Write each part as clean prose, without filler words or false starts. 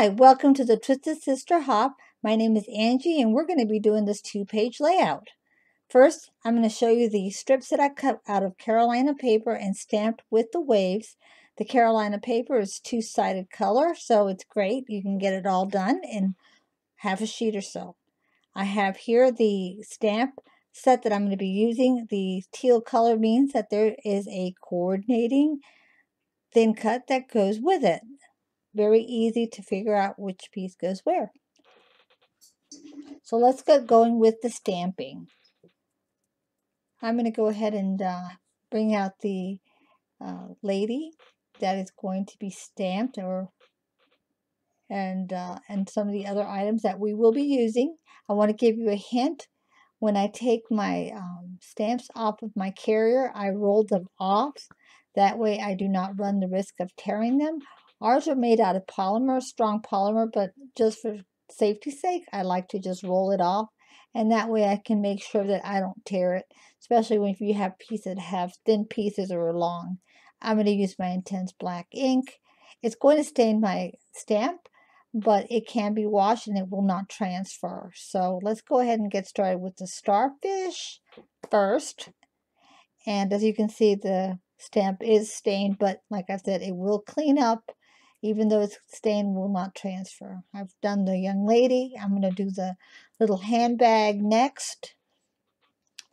Hi, welcome to the Twisted Sister Hop. My name is Angie and we're going to be doing this 2-page layout. First, I'm going to show you the strips that I cut out of Carolina paper and stamped with the waves. The Carolina paper is 2-sided color, so it's great. You can get it all done in half a sheet or so. I have here the stamp set that I'm going to be using. The teal color means that there is a coordinating thin cut that goes with it. Very easy to figure out which piece goes where. So let's get going with the stamping. I'm going to go ahead and bring out the lady that is going to be stamped, and some of the other items that we will be using. I want to give you a hint. When I take my stamps off of my carrier, I roll them off. That way I do not run the risk of tearing them. Ours are made out of polymer, strong polymer, but just for safety's sake, I like to just roll it off. And that way I can make sure that I don't tear it, especially when if you have pieces that have thin pieces or are long. I'm going to use my Intense Black ink. It's going to stain my stamp, but it can be washed and it will not transfer. So let's go ahead and get started with the starfish first. And as you can see, the stamp is stained, but like I said, it will clean up. Even though it's stained, will not transfer. I've done the young lady. I'm going to do the little handbag next,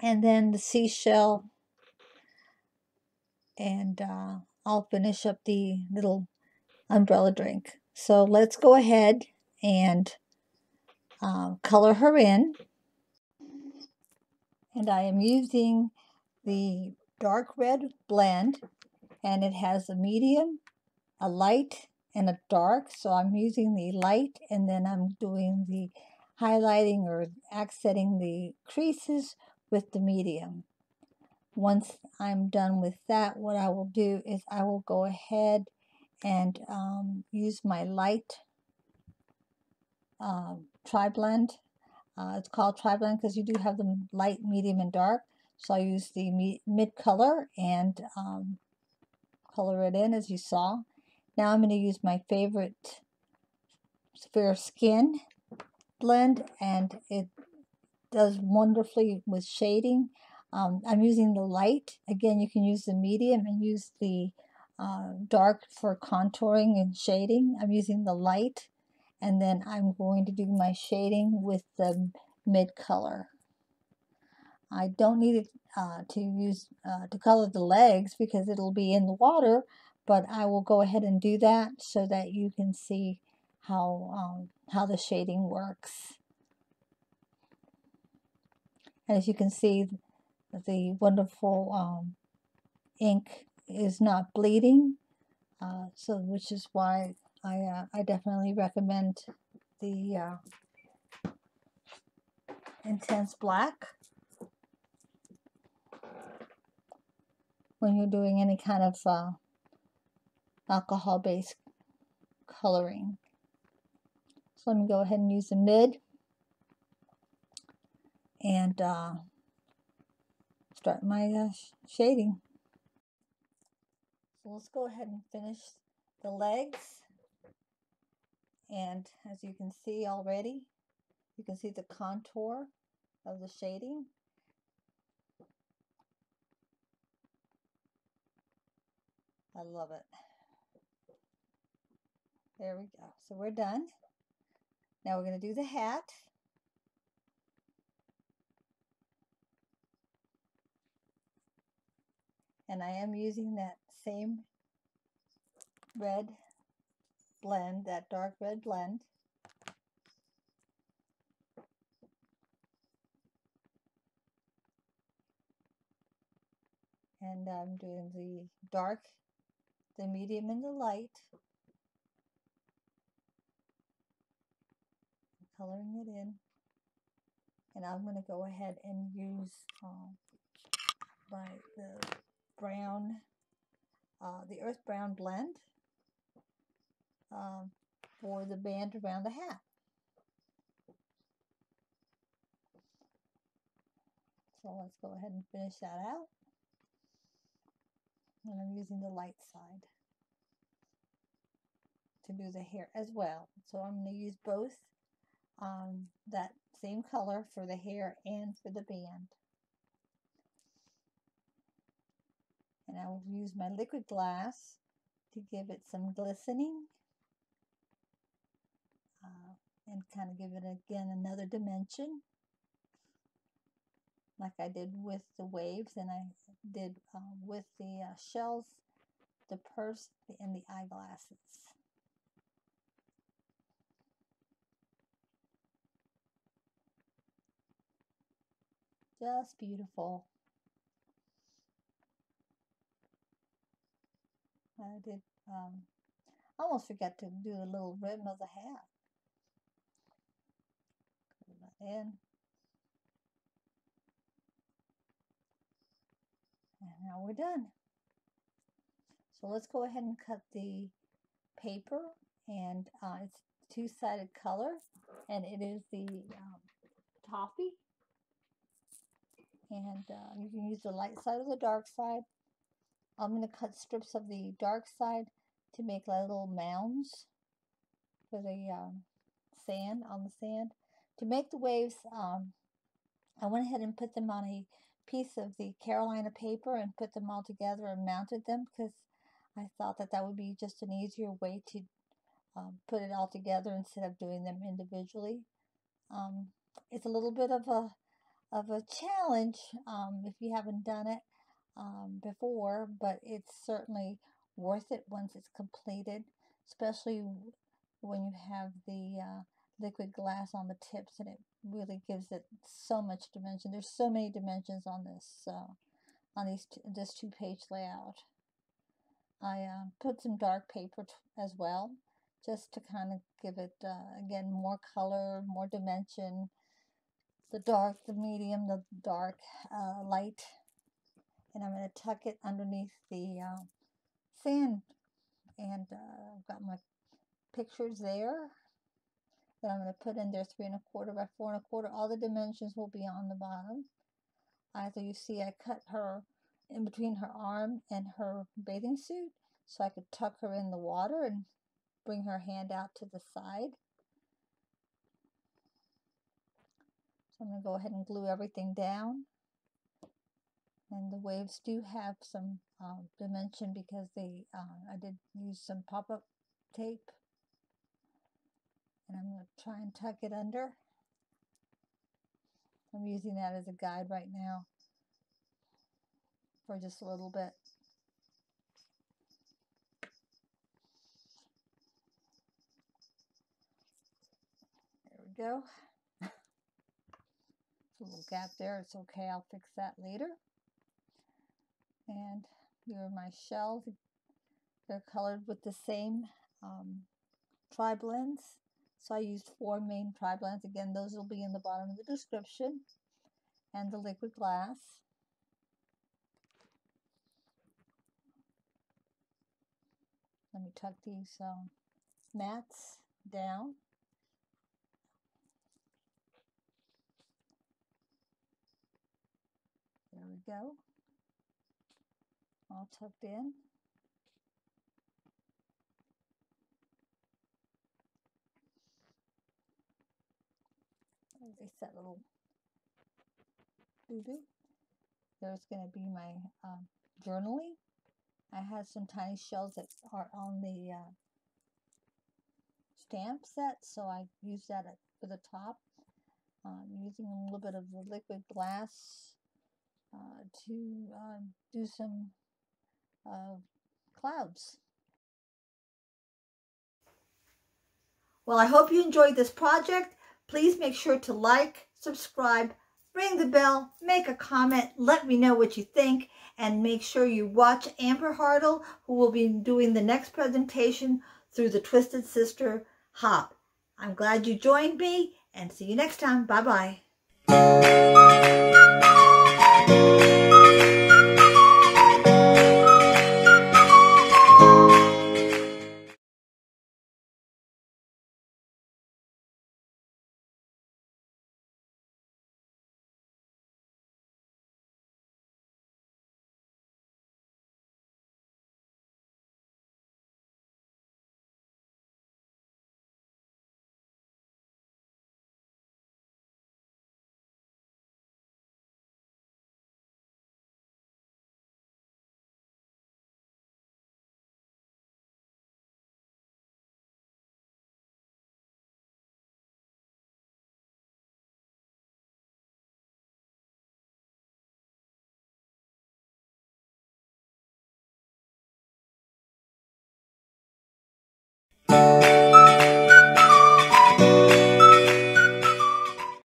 and then the seashell, and I'll finish up the little umbrella drink. So let's go ahead and color her in. And I am using the dark red blend, and it has a medium, a light, and a dark. So I'm using the light, and then I'm doing the highlighting or accenting the creases with the medium. Once I'm done with that, what I will do is I will go ahead and use my light Triblend. It's called Triblend because you do have them light, medium, and dark. So I use the mid color and color it in as you saw. Now I'm going to use my favorite Fair Skin blend, and it does wonderfully with shading. I'm using the light. Again, you can use the medium and use the dark for contouring and shading. I'm using the light, and then I'm going to do my shading with the mid color. I don't need it to color the legs because it'll be in the water, but I will go ahead and do that so that you can see how the shading works. As you can see, the wonderful ink is not bleeding, so which is why I definitely recommend the Intense Black when you're doing any kind of alcohol-based coloring. So let me go ahead and use the mid and start my shading. So let's go ahead and finish the legs. And as you can see already, you can see the contour of the shading. I love it. There we go. So we're done. Now we're going to do the hat. And I am using that same red blend, that dark red blend. And I'm doing the dark, the medium, and the light. Coloring it in. And I'm going to go ahead and use the brown, the earth brown blend for the band around the hat. So let's go ahead and finish that out. And I'm using the light side. to do the hair as well. So I'm going to use both that same color for the hair and for the band. And I will use my liquid glass to give it some glistening and kind of give it again another dimension, like I did with the waves and I did with the shells, the purse, and the eyeglasses. Just beautiful. I did almost forgot to do the little rim of the hat. Put that in. And now we're done. So let's go ahead and cut the paper, and it's two-sided color, and it is the toffee. And you can use the light side or the dark side. I'm going to cut strips of the dark side to make little mounds for the sand, on the sand. To make the waves, I went ahead and put them on a piece of the Carolina paper and put them all together and mounted them, because I thought that that would be just an easier way to put it all together instead of doing them individually. It's a little bit of a challenge if you haven't done it before, but it's certainly worth it once it's completed, especially when you have the liquid glass on the tips, and it really gives it so much dimension. There's so many dimensions on this this two-page layout. I put some dark paper as well, just to kind of give it again more color, more dimension. The dark, the medium, the dark, light. And I'm going to tuck it underneath the sand. And I've got my pictures there that I'm going to put in there, 3 1/4 by 4 1/4. All the dimensions will be on the bottom. As you see, I cut her in between her arm and her bathing suit, so I could tuck her in the water and bring her hand out to the side. So I'm going to go ahead and glue everything down. And the waves do have some dimension because they I did use some pop-up tape. And I'm going to try and tuck it under. I'm using that as a guide right now for just a little bit. There we go. A little gap there. It's okay. I'll fix that later. And here are my shells. They're colored with the same tri-blends. So I used 4 main tri-blends. Again, those will be in the bottom of the description. And the liquid glass. Let me tuck these mats down. There we go. All tucked in. There's a set little doo-doo. There's going to be my journaling. I have some tiny shells that are on the stamp set, so I use that for the top. Using a little bit of the liquid glass to do some clouds. Well, I hope you enjoyed this project. Please make sure to like, subscribe, ring the bell, make a comment, let me know what you think, and make sure you watch Amber Hartle, who will be doing the next presentation through the Twisted Sister Hop. I'm glad you joined me, and see you next time. Bye-bye.